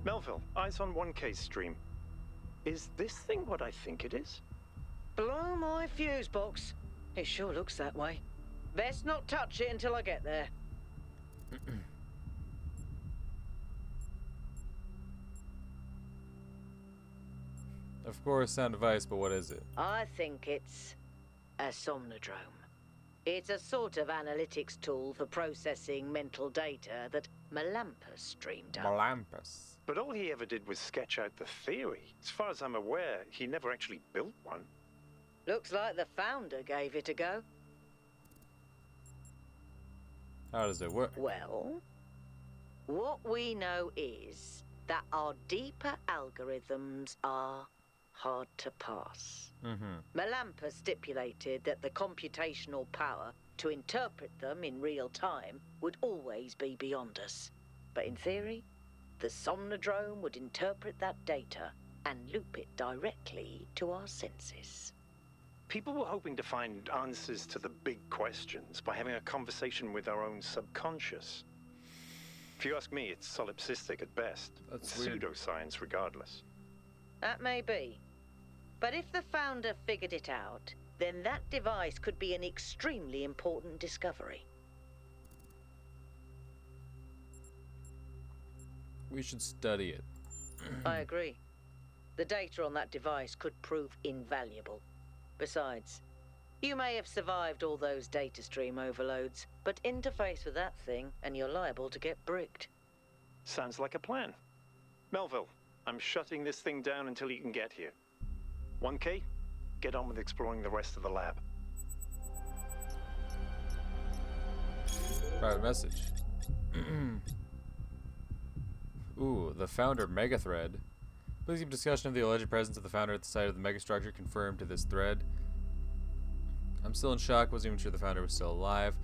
Melville, eyes on 1K stream. Is this thing what I think it is? Blow my fuse box. It sure looks that way. Best not touch it until I get there. Of course, sound device, but what is it? I think it's a somnodrome. It's a sort of analytics tool for processing mental data that Melampus streamed up. Melampus. But all he ever did was sketch out the theory. As far as I'm aware, he never actually built one. Looks like the founder gave it a go. How does it work? Well, what we know is that our deeper algorithms are hard to pass. Melampus stipulated that the computational power to interpret them in real time would always be beyond us. But in theory, the somnodrome would interpret that data and loop it directly to our senses. People were hoping to find answers to the big questions by having a conversation with our own subconscious. If you ask me, it's solipsistic at best. That's weird. Pseudoscience regardless. That may be. But if the founder figured it out, then that device could be an extremely important discovery. We should study it. I agree. The data on that device could prove invaluable. Besides, you may have survived all those data stream overloads, but interface with that thing and you're liable to get bricked. Sounds like a plan. Melville, I'm shutting this thing down until you can get here. 1K, get on with exploring the rest of the lab. Private message. Ooh, the founder mega thread. Please keep discussion of the alleged presence of the founder at the site of the megastructure confirmed to this thread. I'm still in shock. Wasn't even sure the founder was still alive.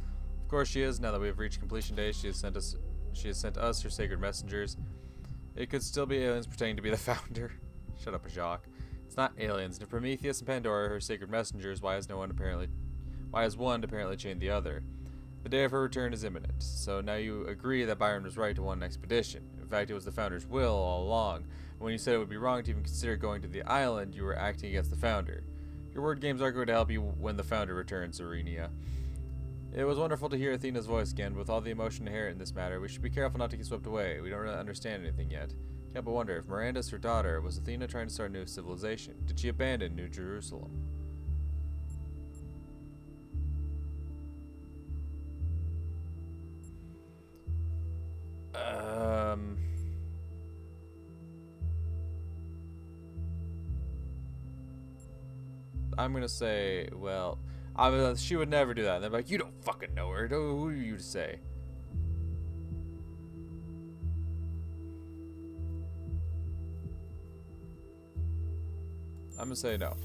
Of course she is. Now that we have reached completion day, she has sent us her sacred messengers. It could still be aliens pretending to be the founder. Shut up, Jacques. It's not aliens. And if Prometheus and Pandora are her sacred messengers, why has one apparently chained the other? The day of her return is imminent. So now you agree that Byron was right to want an expedition. In fact, it was the founder's will all along. When you said it would be wrong to even consider going to the island, you were acting against the founder. Your word games aren't going to help you when the founder returns, Serenia. It was wonderful to hear Athena's voice again, but with all the emotion inherent in this matter, we should be careful not to get swept away. We don't really understand anything yet. Can't but wonder, if Miranda's her daughter, was Athena trying to start a new civilization? Did she abandon New Jerusalem? I'm gonna say, well, she would never do that. And they're like, you don't fucking know her. Who are you to say? I'm gonna say no.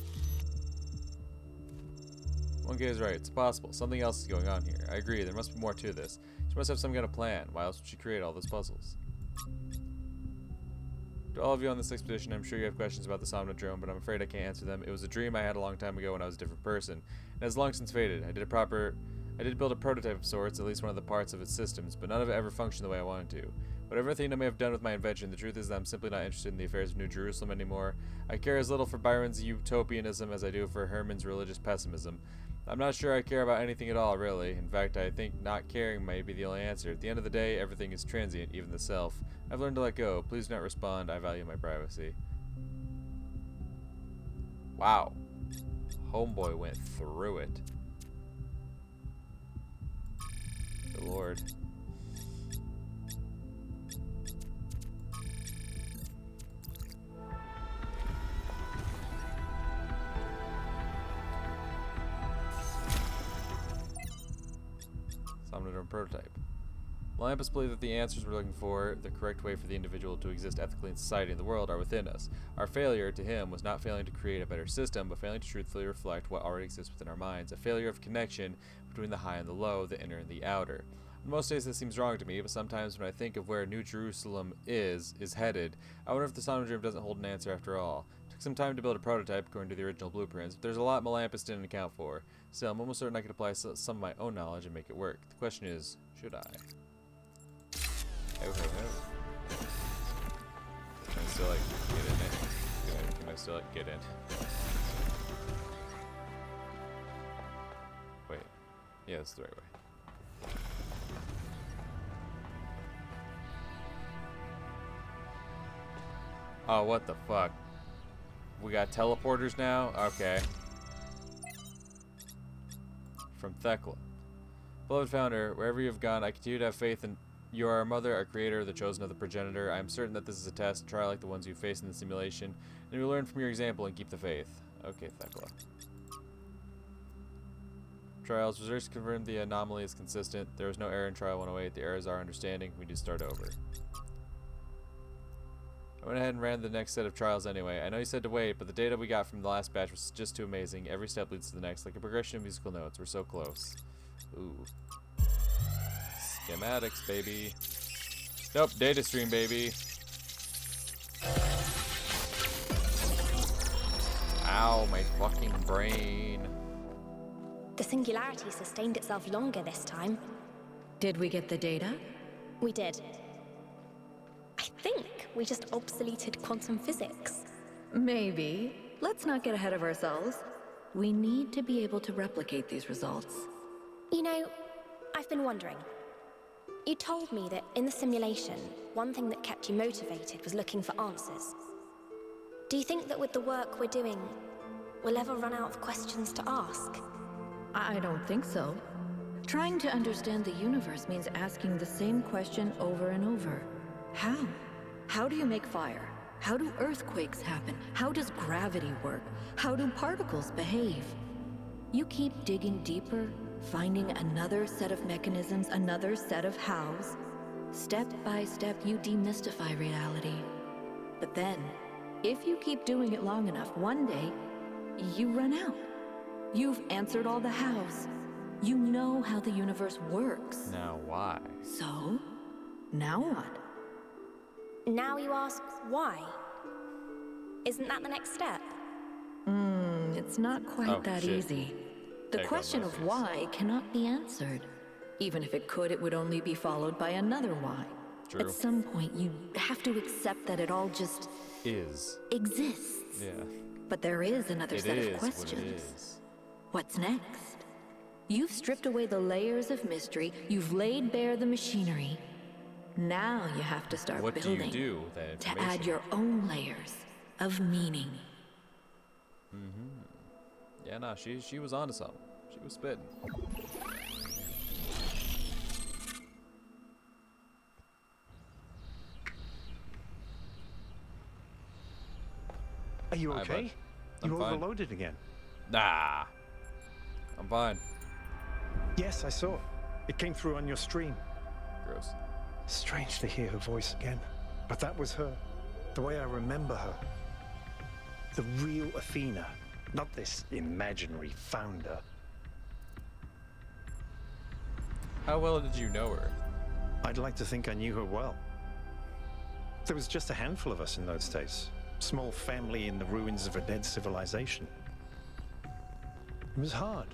1K is right. It's possible. Something else is going on here. I agree. There must be more to this. She must have some kind of plan. Why else would she create all those puzzles? To all of you on this expedition, I'm sure you have questions about the Somnodrome, but I'm afraid I can't answer them. It was a dream I had a long time ago when I was a different person, and has long since faded. I did build a prototype of sorts, at least one of the parts of its systems, but none of it ever functioned the way I wanted to. Whatever Athena may have done with my invention, the truth is that I'm simply not interested in the affairs of New Jerusalem anymore. I care as little for Byron's utopianism as I do for Herman's religious pessimism. I'm not sure I care about anything at all, really. In fact, I think not caring may be the only answer. At the end of the day, everything is transient, even the self. I've learned to let go. Please do not respond. I value my privacy. Wow. Homeboy went through it. Good Lord. Somnodrome prototype. Melampus believed that the answers we're looking for, the correct way for the individual to exist ethically in society and the world, are within us. Our failure, to him, was not failing to create a better system, but failing to truthfully reflect what already exists within our minds, a failure of connection between the high and the low, the inner and the outer. On most days this seems wrong to me, but sometimes when I think of where New Jerusalem is headed, I wonder if the Somnodrome doesn't hold an answer after all. It took some time to build a prototype according to the original blueprints, but there's a lot Melampus didn't account for. Still, I'm almost certain I could apply some of my own knowledge and make it work. The question is, should I? still like get in it? Can I still like get in? Wait. Yeah, that's the right way. Oh, what the fuck? We got teleporters now? Okay. From Thekla. Beloved Founder, wherever you have gone, I continue to have faith in you are our mother, our creator, the chosen of the progenitor. I am certain that this is a test, trial like the ones you face in the simulation, and we learn from your example and keep the faith. Okay, Thekla. Trials. Research confirmed the anomaly is consistent. There was no error in Trial 108. The error is our understanding. We need to start over. I went ahead and ran the next set of trials anyway. I know you said to wait, but the data we got from the last batch was just too amazing. Every step leads to the next, like a progression of musical notes. We're so close. Ooh. Schematics, baby. Nope, data stream, baby. Ow, my fucking brain. The singularity sustained itself longer this time. Did we get the data? We did. I think we just obsoleted quantum physics. Maybe. Let's not get ahead of ourselves. We need to be able to replicate these results. You know, I've been wondering. You told me that in the simulation, one thing that kept you motivated was looking for answers. Do you think that with the work we're doing, we'll ever run out of questions to ask? I don't think so. Trying to understand the universe means asking the same question over and over. How? How do you make fire? How do earthquakes happen? How does gravity work? How do particles behave? You keep digging deeper, finding another set of mechanisms, another set of hows. Step by step, you demystify reality. But then, if you keep doing it long enough, one day, you run out. You've answered all the hows. You know how the universe works. Now why? So, now what? Now you ask why? Isn't that the next step? It's not quite that shit. easy. The question of why cannot be answered. Even if it could, it would only be followed by another why. True. At some point, you have to accept that it all just exists. Yeah. But there is another set of What it questions. is. What's next? You've stripped away the layers of mystery. You've laid bare the machinery. Now you have to start What building do you do with that to information? add your own layers of meaning. Yeah, nah, she was onto something. She was spitting. Are you Hi, okay? bud. I'm You fine. overloaded again. Nah. I'm fine. Yes, I saw. It came through on your stream. Gross. Strange to hear her voice again. But that was her. The way I remember her. The real Athena. Not this imaginary founder. How well did you know her? I'd like to think I knew her well. There was just a handful of us in those days. Small family in the ruins of a dead civilization. It was hard.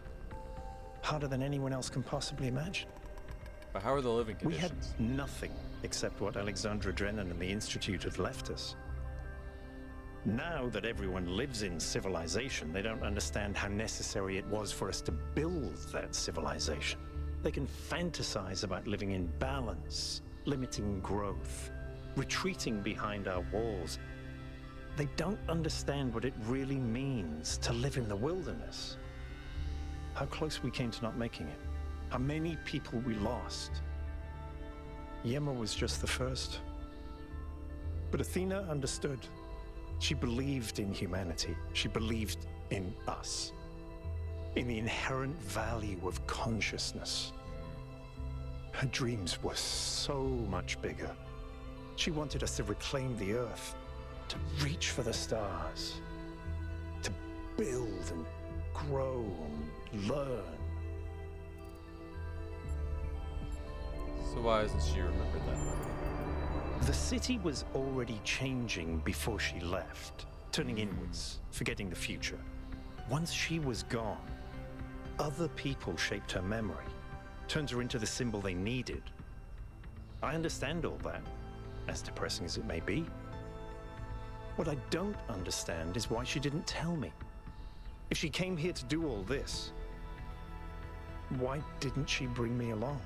Harder than anyone else can possibly imagine. But how are the living We had conditions? nothing except what Alexandra Drennan and the Institute had left us. Now that everyone lives in civilization, they don't understand how necessary it was for us to build that civilization. They can fantasize about living in balance, limiting growth, retreating behind our walls. They don't understand what it really means to live in the wilderness. How close we came to not making it. How many people we lost. Yema was just the first. But Athena understood. She believed in humanity. She believed in us. In the inherent value of consciousness. Her dreams were so much bigger. She wanted us to reclaim the Earth, to reach for the stars, to build and grow and learn. So why hasn't she remembered that? The city was already changing before she left, turning inwards, forgetting the future. Once she was gone, other people shaped her memory, turned her into the symbol they needed. I understand all that, as depressing as it may be. What I don't understand is why she didn't tell me. If she came here to do all this, why didn't she bring me along?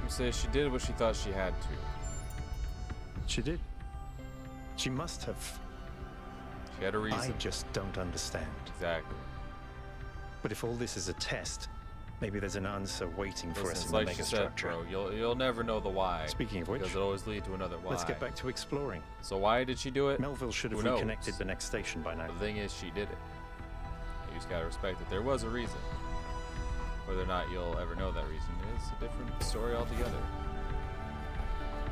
You say she did what she thought she had to. She did. She must have. She had a reason. I just don't understand. Exactly. But if all this is a test, maybe there's an answer waiting for us in the like she said, megastructure. bro, you'll never know the why. Speaking of which, because it'll always lead to another why. let's get back to exploring. So why did she do it? Melville should have Who knows? reconnected the next station by now. The thing is, she did it. You just gotta respect that there was a reason. Whether or not you'll ever know that reason is a different story altogether.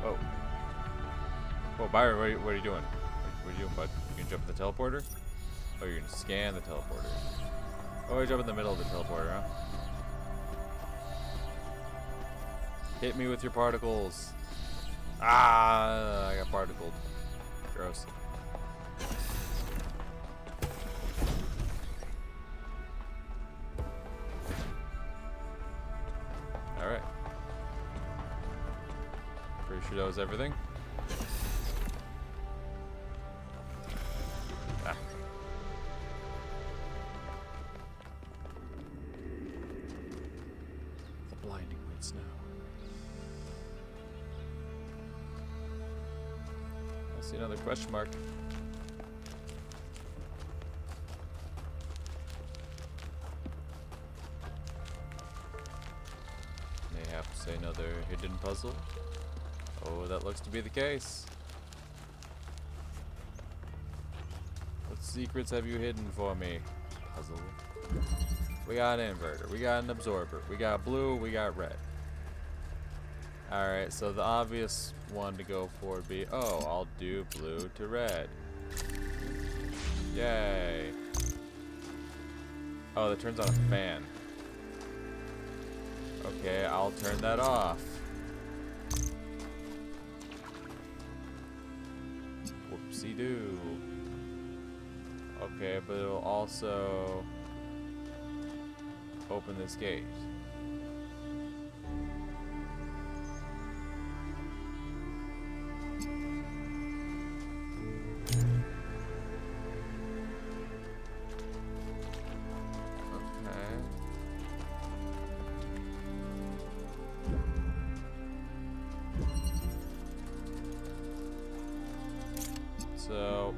Whoa. Whoa, Byron, what are you doing? What are you doing, bud? You gonna jump in the teleporter? Oh, you're gonna scan the teleporter. Oh, you jump in the middle of the teleporter, huh? Hit me with your particles. Ah, I got particled. Gross. Alright. Pretty sure that was everything. Ah. The blinding white snow. I see another question mark. May say another hidden puzzle. Oh, that looks to be the case. What secrets have you hidden for me? Puzzle. We got an inverter, we got an absorber, we got blue, we got red. Alright, so the obvious one to go for would be, oh, I'll do blue to red. Yay. Oh, that turns on a fan. Okay, I'll turn that off. Whoopsie-doo. Okay, but it'll also open this gate. So,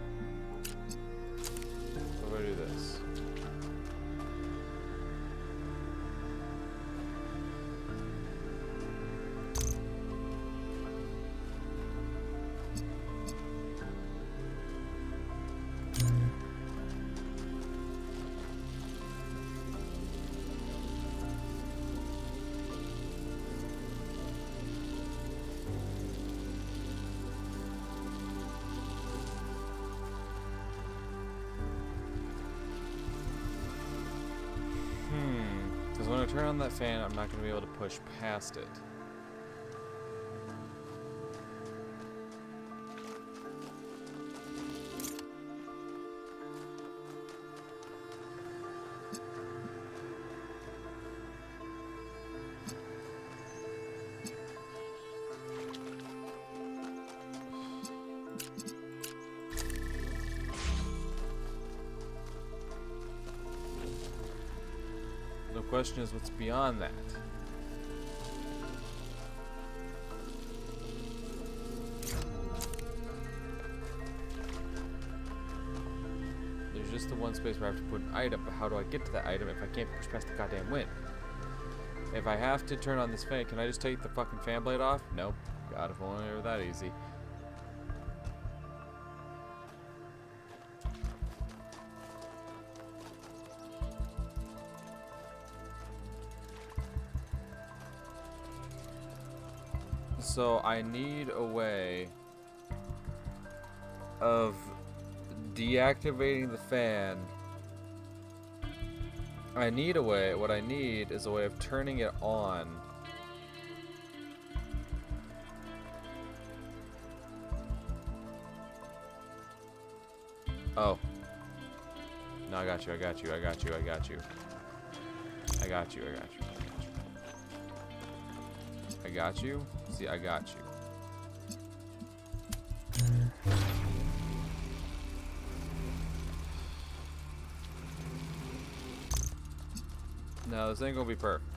how do I do this? Because when I turn on that fan, I'm not going to be able to push past it. The question is, what's beyond that? There's just the one space where I have to put an item, but how do I get to that item if I can't push past the goddamn wind? If I have to turn on this fan, can I just take the fucking fan blade off? Nope. God, if only it were that easy. So I need a way of deactivating the fan. I need a way, what I need is a way of turning it on. Oh. No, I got you, I got you, I got you, I got you. I got you, I got you. I got you. See, I got you. No, this ain't gonna be perfect.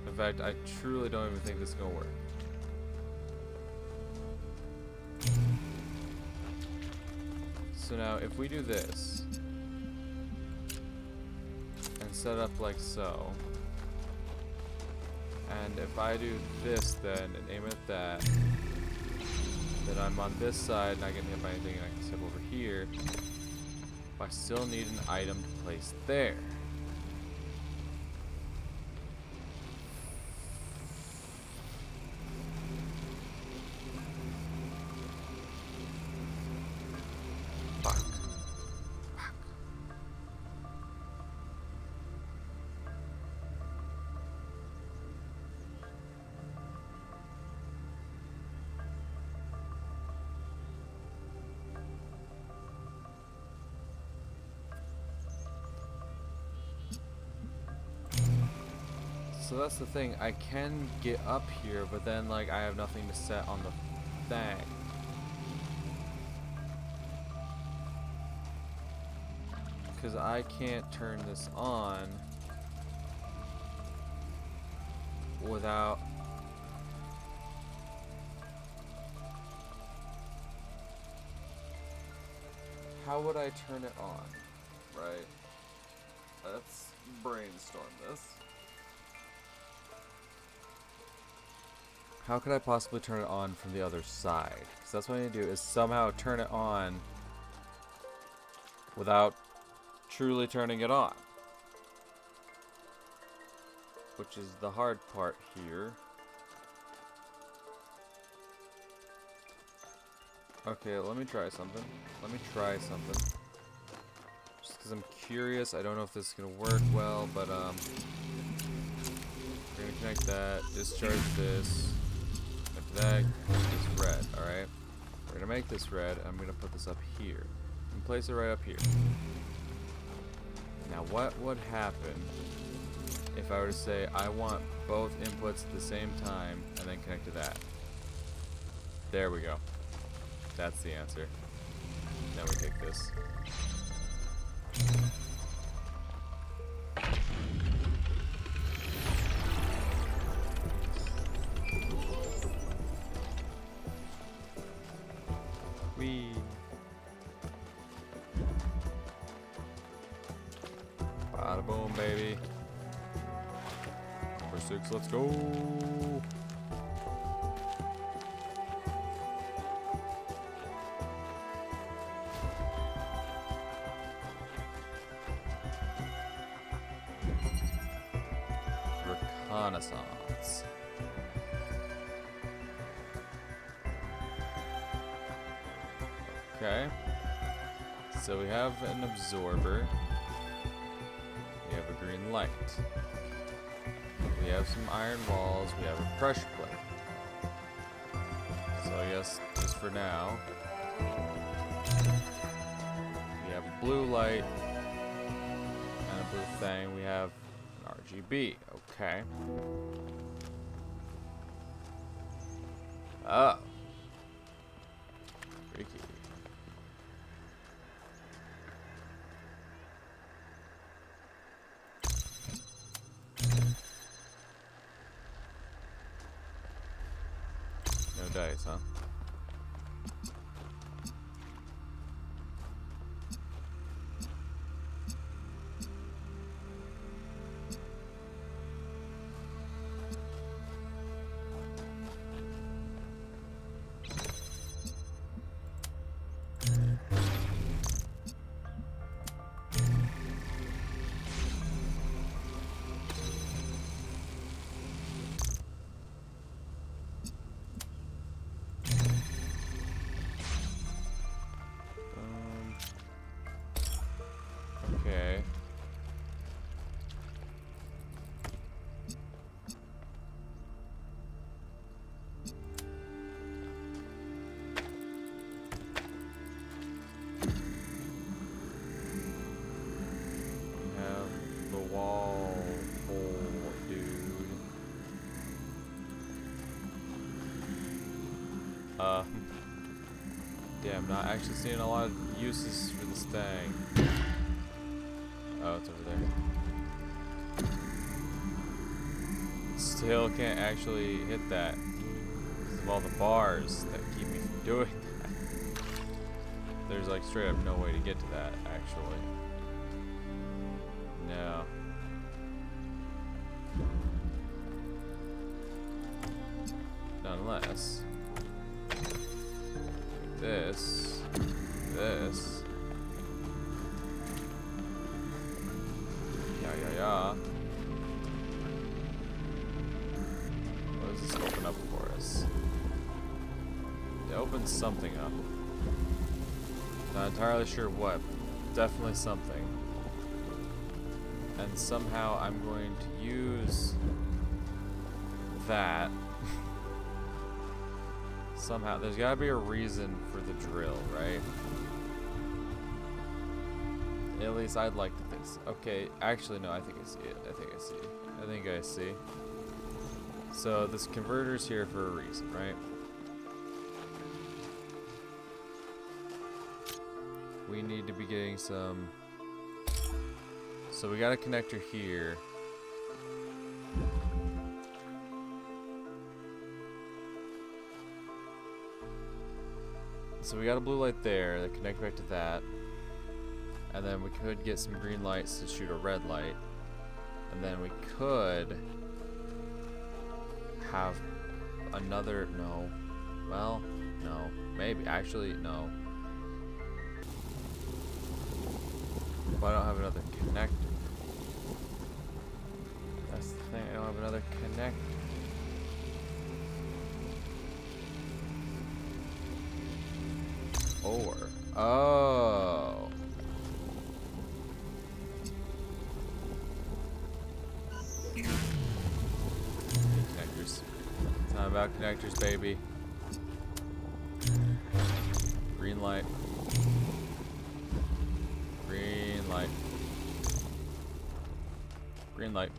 In fact, I truly don't even think this is gonna work. So now, if we do this, and set up like so, and if I do this then, and aim at that, then I'm on this side, not getting hit by anything, and I can step over here. I still need an item to place there. Fuck. Fuck. So that's the thing, I can get up here, but then like I have nothing to set on the thing. Because I can't turn this on without... How would I turn it on? Right? Let's brainstorm this. How could I possibly turn it on from the other side? Because that's what I need to do, is somehow turn it on without truly turning it on. Which is the hard part here. Okay, let me try something. Just because I'm curious, I don't know if this is going to work well, but we're going to connect that, discharge this. That is red, alright? We're gonna make this red, and I'm gonna put this up here. And place it right up here. Now what would happen if I were to say I want both inputs at the same time and then connect to that? There we go. That's the answer. Now we take this. Bada boom, baby. Number 6, let's go. Reconnaissance. Okay. So we have an absorber. We have a green light. We have some iron walls. We have a pressure plate. So I guess just for now, we have a blue light and a blue thing. We have an RGB. Okay. Oh. Freaky. No dice, huh? Damn, not actually seeing a lot of uses for this thing. Oh, it's over there. Still can't actually hit that because of all the bars that keep me from doing that. There's like straight up no way to get to that, actually. No. Unless this. Yeah. What does this open up for us? It opens something up. Not entirely sure what. Definitely something. And somehow I'm going to use that. Somehow, there's gotta be a reason for the drill, right? At least I'd like to think so. Okay, actually no, I think I see it. I think I see. So this converter's here for a reason, right? We need to be getting some... So we got a connector here. So we got a blue light there that connect back to that. And then we could get some green lights to shoot a red light. And then we could have another, no. Well, no. Maybe, actually, no. But I don't have another connector. That's the thing, I don't have another connector. Oh. Connectors. It's not about connectors, baby. Green light. Green light. Green light.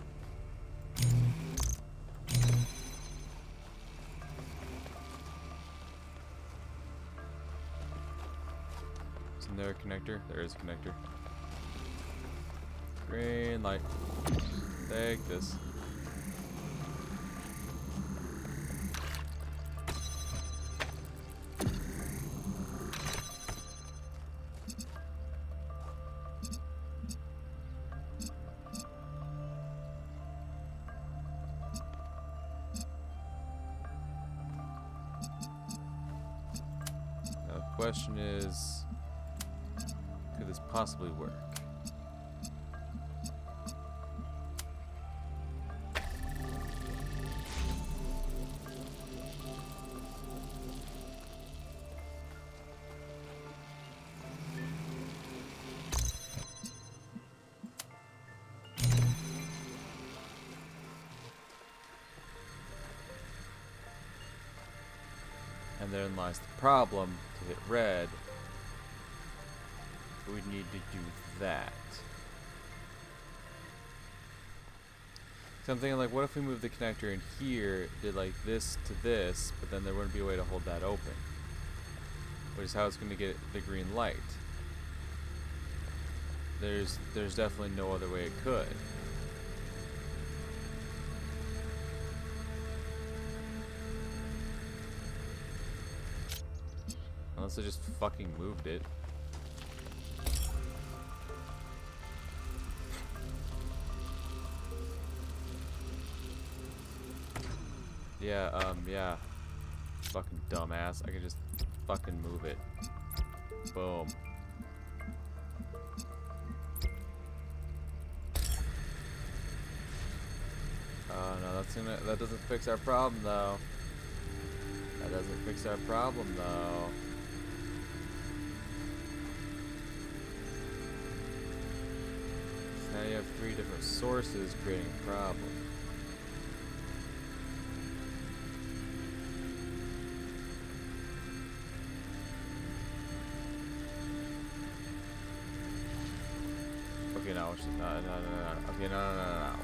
Isn't there a connector? There is a connector. Green light. Take this. Now the question is, could this possibly work? And therein lies the problem. To hit red, we need to do that. So I'm thinking, like, what if we move the connector in here, did like this to this, but then there wouldn't be a way to hold that open, which is how it's going to get the green light. There's definitely no other way it could. Unless I just fucking moved it. Yeah. Fucking dumbass. I can just fucking move it. Boom. Oh no, that doesn't fix our problem though. That doesn't fix our problem though. So now you have 3 different sources creating a problem. Okay, now watch this. No. Okay, no.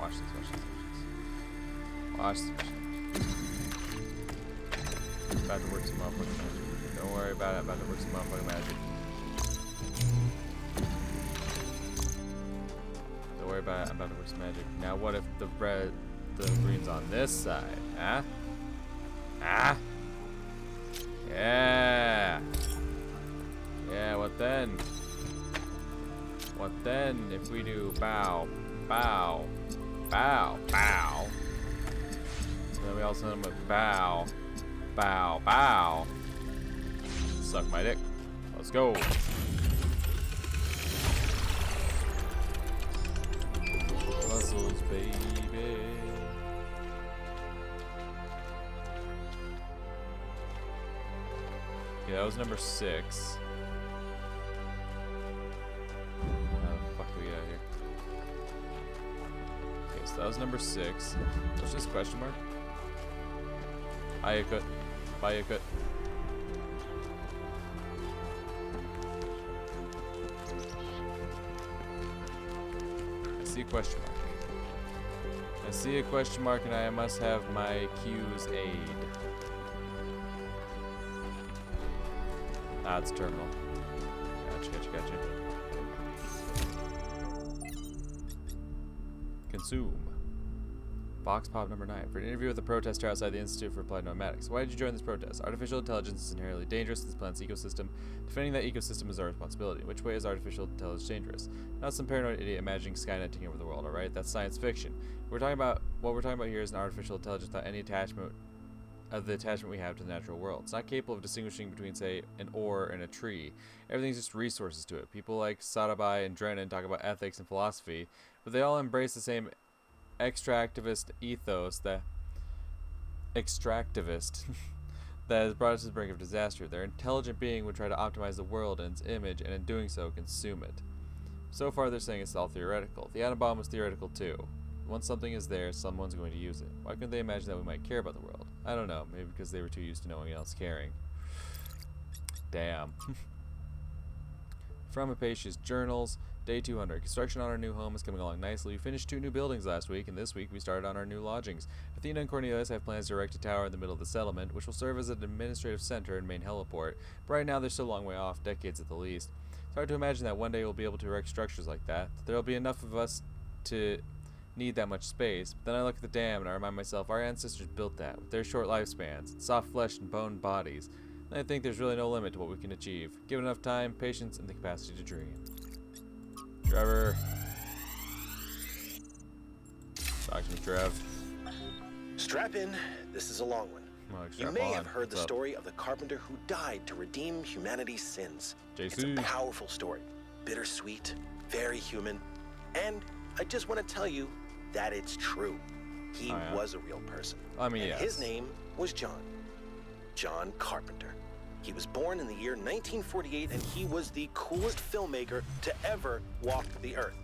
Watch this. About to work some motherfucking magic. Don't worry about it. I'm about to work some motherfucking magic. Don't worry about it. I'm about to work some magic. Now what if the green's on this side? Huh? Ah? Yeah. Yeah, what then? What then if we do bow, bow, bow, bow? And then we also hit him with bow, bow, bow. Suck my dick. Let's go. Puzzles, baby. Yeah, that was number 6. How the fuck do we get out of here? Okay, so that was number 6. What's this question mark? Ayakut. Bayakut. I see a question mark. I see a question mark and I must have my Q's aid. Ah, it's terminal. Gotcha. Consume. Box pop number 9. For an interview with a protester outside the Institute for Applied Nomadics. Why did you join this protest? Artificial intelligence is inherently dangerous to this planet's ecosystem. Defending that ecosystem is our responsibility. Which way is artificial intelligence dangerous? Not some paranoid idiot imagining Skynet taking over the world, alright? That's science fiction. What we're talking about here is an artificial intelligence without any attachment of the attachment we have to the natural world. It's not capable of distinguishing between, say, an ore and a tree. Everything's just resources to it. People like Sadabai and Drennan talk about ethics and philosophy, but they all embrace the same extractivist ethos that has brought us to the brink of disaster. Their intelligent being would try to optimize the world and its image, and in doing so, consume it. So far, they're saying it's all theoretical. The atom bomb was theoretical too. Once something is there, someone's going to use it. Why couldn't they imagine that we might care about the world? I don't know. Maybe because they were too used to no one else caring. Damn. From Apatia's journals, day 200. Construction on our new home is coming along nicely. We finished 2 new buildings last week, and this week we started on our new lodgings. Athena and Cornelius have plans to erect a tower in the middle of the settlement, which will serve as an administrative center and main heliport. But right now they're still a long way off, decades at the least. It's hard to imagine that one day we'll be able to erect structures like that. There'll be enough of us to need that much space. But then I look at the dam and I remind myself our ancestors built that with their short lifespans, soft flesh and bone bodies. And I think there's really no limit to what we can achieve, given enough time, patience, and the capacity to dream. Trevor. Talk to me, Trev. Strap in. This is a long one. You may have heard the story of the carpenter who died to redeem humanity's sins. JC. It's a powerful story. Bittersweet, very human, and I just want to tell you that it's true. He was a real person. I mean, yes. His name was John. John Carpenter. He was born in the year 1948, and he was the coolest filmmaker to ever walk the earth.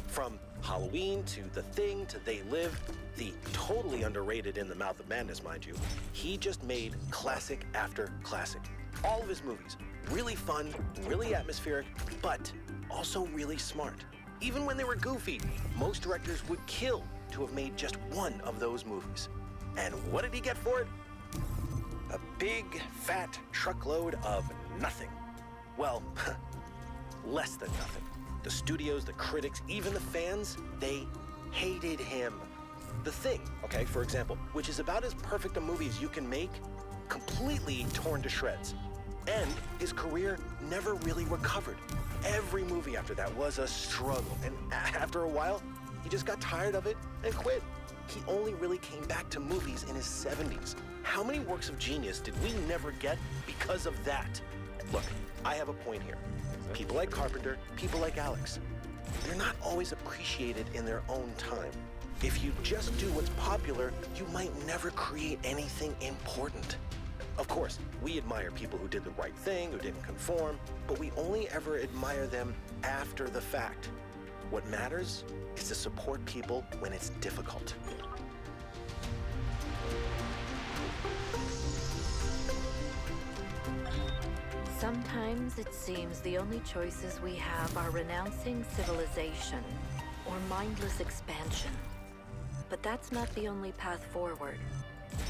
From Halloween to The Thing to They Live, the totally underrated In the Mouth of Madness, mind you, he just made classic after classic. All of his movies, really fun, really atmospheric, but also really smart. Even when they were goofy, most directors would kill to have made just one of those movies. And what did he get for it? A big, fat truckload of nothing. Well, less than nothing. The studios, the critics, even the fans, they hated him. The Thing, okay, for example, which is about as perfect a movie as you can make, completely torn to shreds. And his career never really recovered. Every movie after that was a struggle, and after a while, he just got tired of it and quit. He only really came back to movies in his 70s. How many works of genius did we never get because of that? Look, I have a point here. People like Carpenter, people like Alex, they're not always appreciated in their own time. If you just do what's popular, you might never create anything important. Of course, we admire people who did the right thing, who didn't conform, but we only ever admire them after the fact. What matters is to support people when it's difficult. Sometimes it seems the only choices we have are renouncing civilization or mindless expansion. But that's not the only path forward.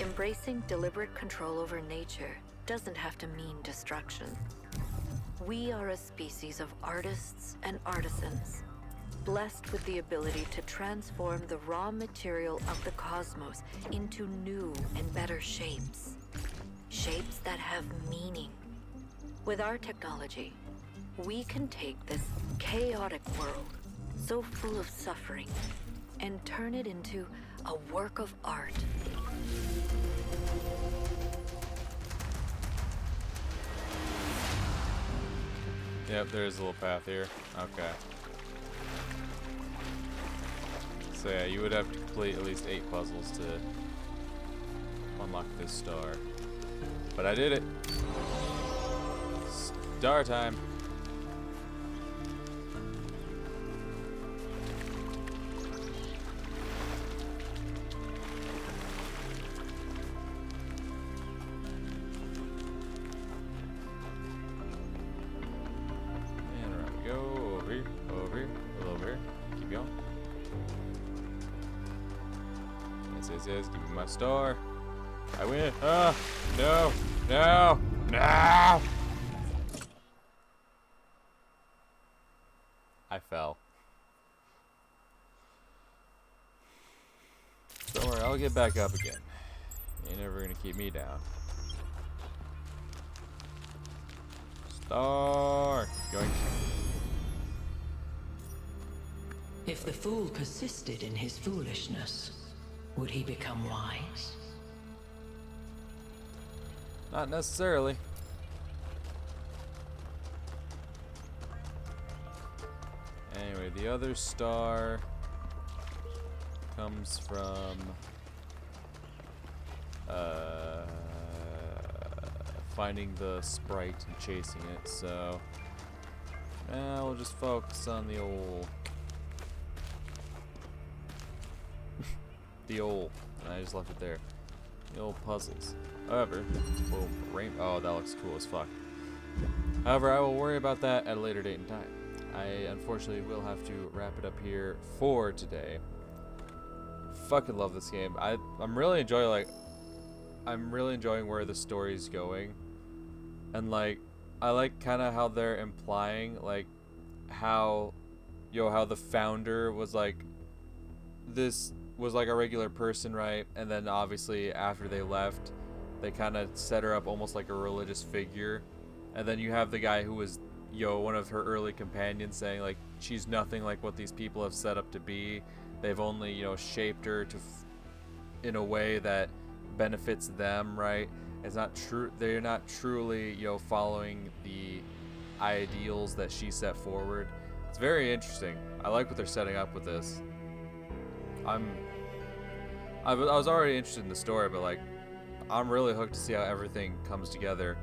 Embracing deliberate control over nature doesn't have to mean destruction. We are a species of artists and artisans, blessed with the ability to transform the raw material of the cosmos into new and better shapes. Shapes that have meaning. With our technology, we can take this chaotic world, so full of suffering, and turn it into a work of art. Yep, there's a little path here. Okay. So yeah, you would have to complete at least 8 puzzles to unlock this star. But I did it! Star time! Yes, give me my star. I win. Ah, no, no, no! I fell. Don't worry, I'll get back up again. You're never gonna keep me down. Star! Going. If the fool persisted in his foolishness, would he become wise? Not necessarily. Anyway, the other star comes from finding the sprite and chasing it, so we'll just focus on the old I just left it there. The old puzzles. However, oh, that looks cool as fuck. However, I will worry about that at a later date and time. I unfortunately will have to wrap it up here for today. Fucking love this game. I'm really enjoying where the story's going, and like I like kind of how they're implying like how the founder was like a regular person, right? And then obviously after they left, they kind of set her up almost like a religious figure. And then you have the guy who was, one of her early companions saying like she's nothing like what these people have set up to be. They've only, shaped her to in a way that benefits them, right? It's not true. They're not truly, following the ideals that she set forward. It's very interesting. I like what they're setting up with this. I was already interested in the story, but like I'm really hooked to see how everything comes together.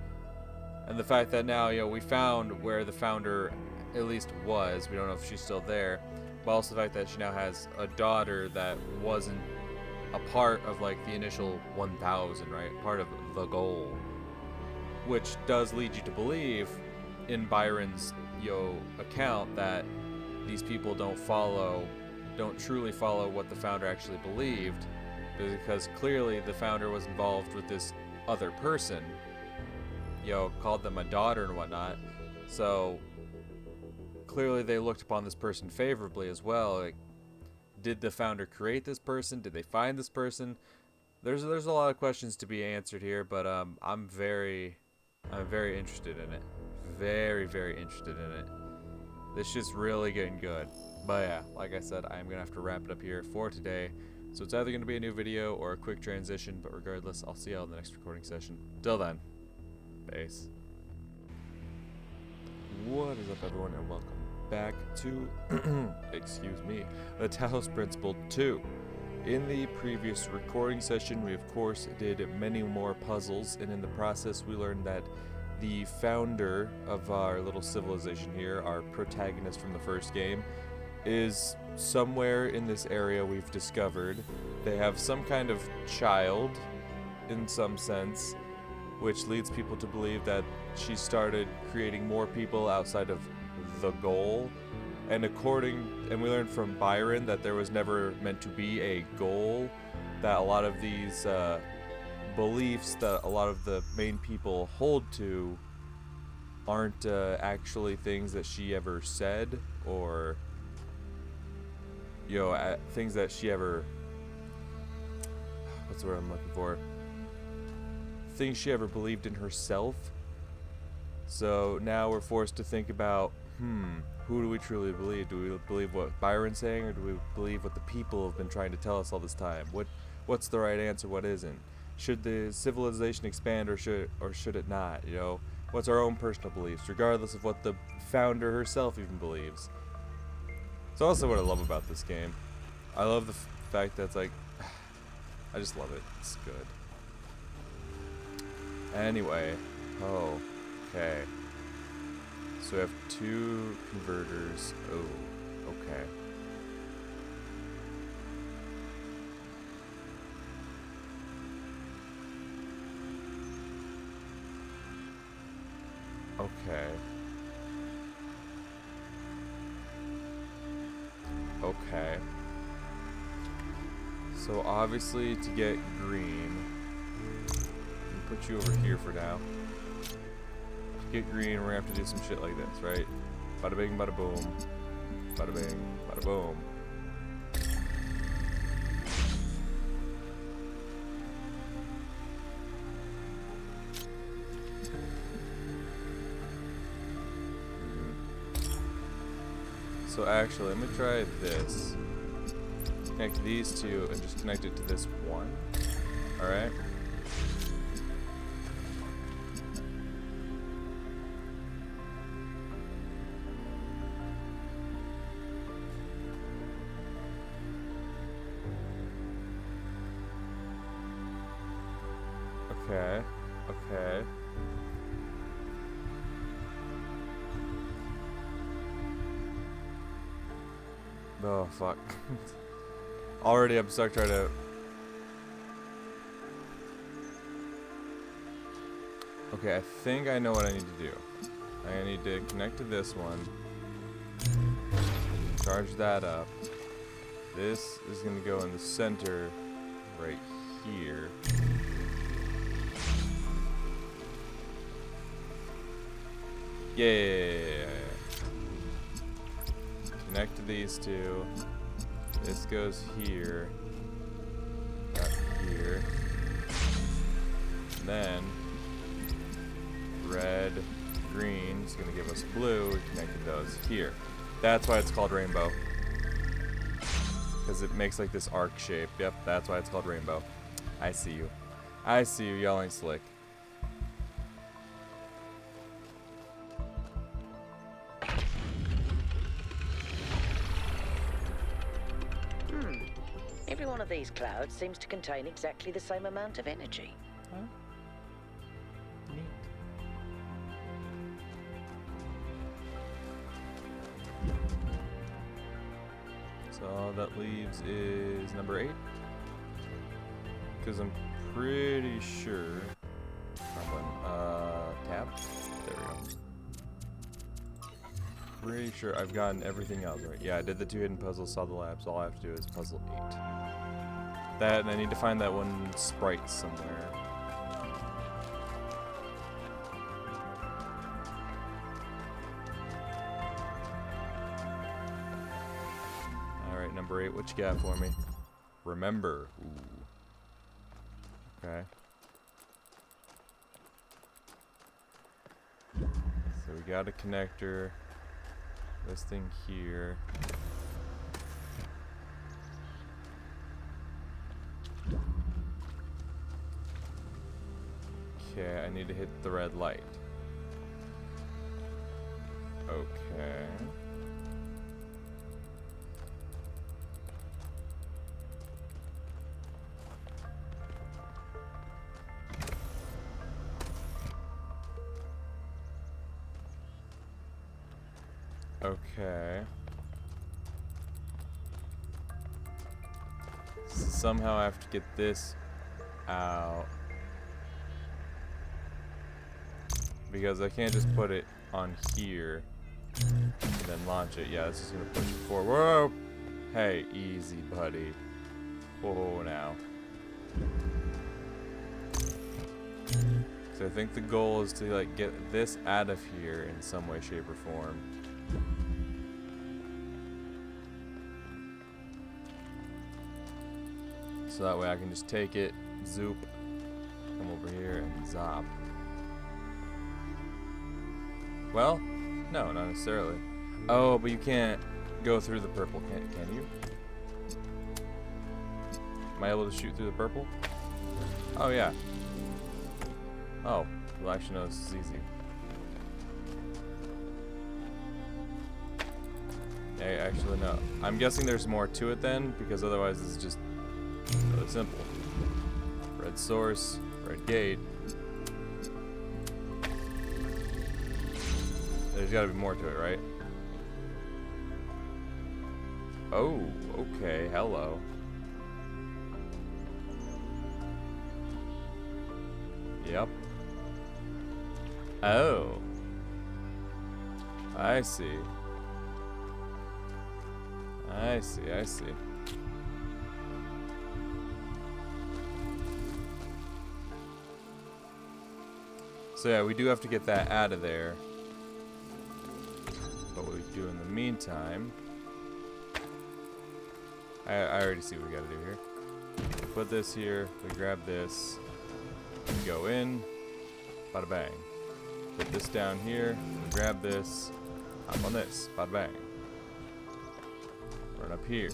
And the fact that now, we found where the founder at least was. We don't know if she's still there, but also the fact that she now has a daughter that wasn't a part of like the initial 1,000, right? Part of the goal, which does lead you to believe in Byron's account that these people don't truly follow what the founder actually believed, because clearly the founder was involved with this other person, called them a daughter and whatnot. So clearly they looked upon this person favorably as well. Like, did the founder create this person? Did they find this person? There's a lot of questions to be answered here, but I'm very interested in it. Very, very interested in it. This shit's really getting good. But yeah, like I said, I'm gonna have to wrap it up here for today. So it's either gonna be a new video or a quick transition, but regardless, I'll see y'all in the next recording session. Till then, peace. What is up, everyone, and welcome back to excuse me, the Talos Principle 2. In the previous recording session, we of course did many more puzzles, and in the process we learned that the founder of our little civilization here, our protagonist from the first game, is somewhere in this area we've discovered. They have some kind of child, in some sense, which leads people to believe that she started creating more people outside of the goal. And we learned from Byron that there was never meant to be a goal, that a lot of these beliefs that a lot of the main people hold to aren't actually things that she ever said, or things that she ever, what's the word I'm looking for, things she ever believed in herself. So now we're forced to think about, who do we truly believe? Do we believe what Byron's saying, or do we believe what the people have been trying to tell us all this time? What's the right answer? What isn't? Should the civilization expand, or should it not? What's our own personal beliefs, regardless of what the founder herself even believes? It's also what I love about this game. I love the fact that it's like, I just love it. It's good. Anyway, okay. So we have 2 converters. Oh, okay. Okay. Okay. So obviously to get green, I'll put you over here for now. To get green, we're gonna have to do some shit like this, right? Bada bing, bada boom. Bada bing, bada boom. So actually, let me try this. Connect these 2 and just connect it to this one. Alright? Okay. Okay. Oh, fuck. Already I'm stuck trying to... Okay, I think I know what I need to do. I need to connect to this one. Charge that up. This is going to go in the center right here. Yeah. Connect to these 2. This goes here. Not here. And then red, green is gonna give us blue. We connected those here. That's why it's called rainbow. Because it makes like this arc shape. Yep, that's why it's called rainbow. I see you. I see you yelling slick. Every one of these clouds seems to contain exactly the same amount of energy. Huh? Neat. So all that leaves is number 8. Because I'm pretty sure. Tab. There we go. Pretty sure I've gotten everything else right. Yeah, I did the 2 hidden puzzles, saw the labs. All I have to do is puzzle 8. That, and I need to find that one sprite somewhere. Alright, number 8, what you got for me? Remember. Ooh. Okay. So we got a connector. This thing here. Okay, I need to hit the red light. Okay. Okay. So somehow I have to get this out. Because I can't just put it on here and then launch it. Yeah, this is gonna push it forward. Whoa! Hey, easy, buddy. Whoa, now. So I think the goal is to like get this out of here in some way, shape, or form. So that way I can just take it, zoop, come over here and zop. Well, no, not necessarily. Oh, but you can't go through the purple, can you? Am I able to shoot through the purple? Oh, yeah. Oh, well, actually, no, this is easy. Yeah, actually, no. I'm guessing there's more to it then, because otherwise this is just really simple. Red source, red gate. There's gotta be more to it, right? Oh, okay, hello. Yep. Oh. I see. I see, I see. So yeah, we do have to get that out of there. But what we do in the meantime... I already see what we gotta do here. We put this here, we grab this, we go in, bada bang. Put this down here, we grab this, hop on this, bada bang. Run up here,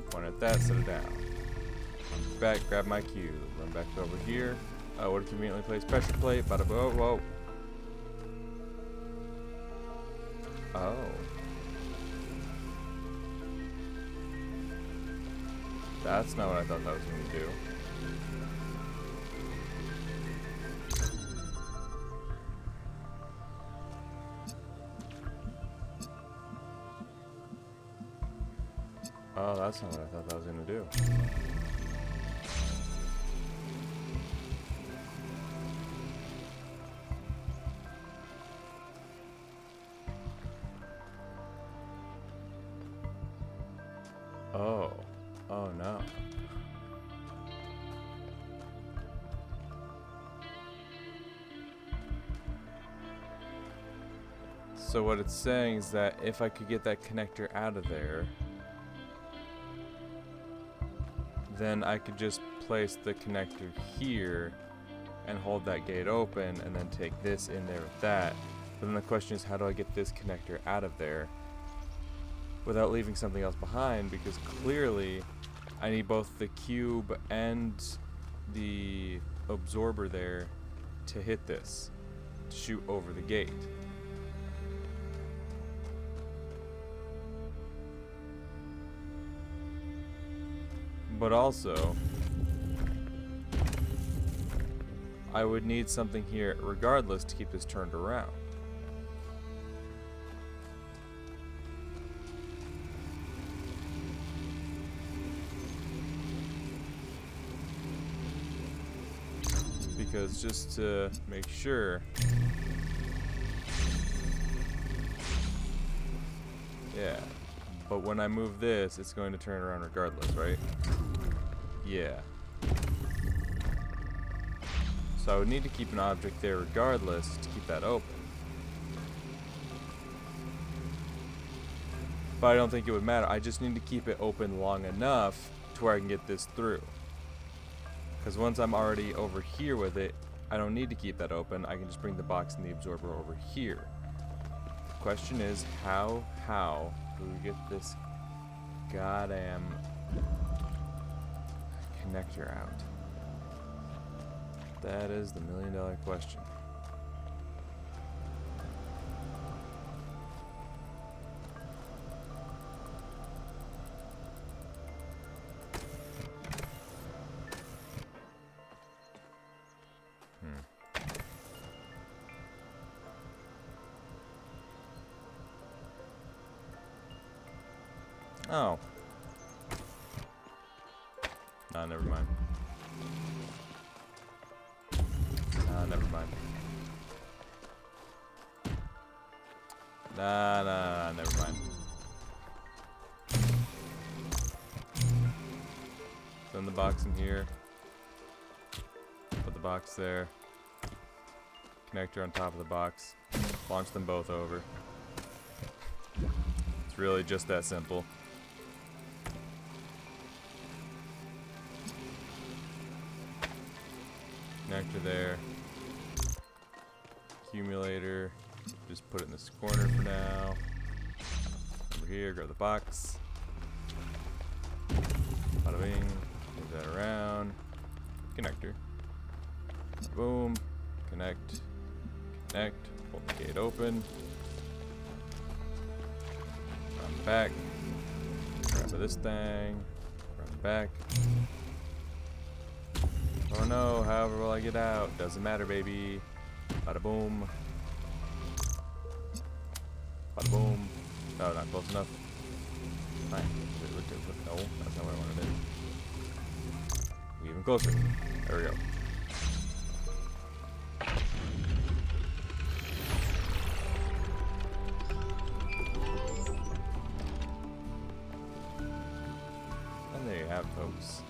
point at that, set it down. Run back, grab my cube, run back over here. Oh, what a conveniently placed pressure plate, bada whoa, whoa. Oh. That's not what I thought that was going to do. Oh, that's not what I thought that was going to do. Oh. Oh no. So what it's saying is that if I could get that connector out of there, then I could just place the connector here and hold that gate open and then take this in there with that. But then the question is, how do I get this connector out of there without leaving something else behind? Because clearly I need both the cube and the absorber there to hit this, to shoot over the gate. But also, I would need something here regardless to keep this turned around. Because just to make sure, yeah, but when I move this, it's going to turn around regardless, right? Yeah. So I would need to keep an object there regardless to keep that open. But I don't think it would matter. I just need to keep it open long enough to where I can get this through. Because once I'm already over here with it, I don't need to keep that open. I can just bring the box and the absorber over here. The question is, how do we get this goddamn connector out? That is the million-dollar question. Oh. Nah, never mind. Never mind. Nah, never mind. Send the box in here. Put the box there. connector on top of the box. Launch them both over. It's really just that simple. Connector there. Accumulator. Just put it in this corner for now. Over here, grab the box. Bada bing. Move that around. Connector. Boom. Connect. Connect. Hold the gate open. Run back. Grab this thing. Run back. Oh no, however will I get out? Doesn't matter, baby. Bada boom. Bada boom. No, not close enough. Fine. No, that's not what I wanted to do. Even closer. There we go. And there you have it, folks.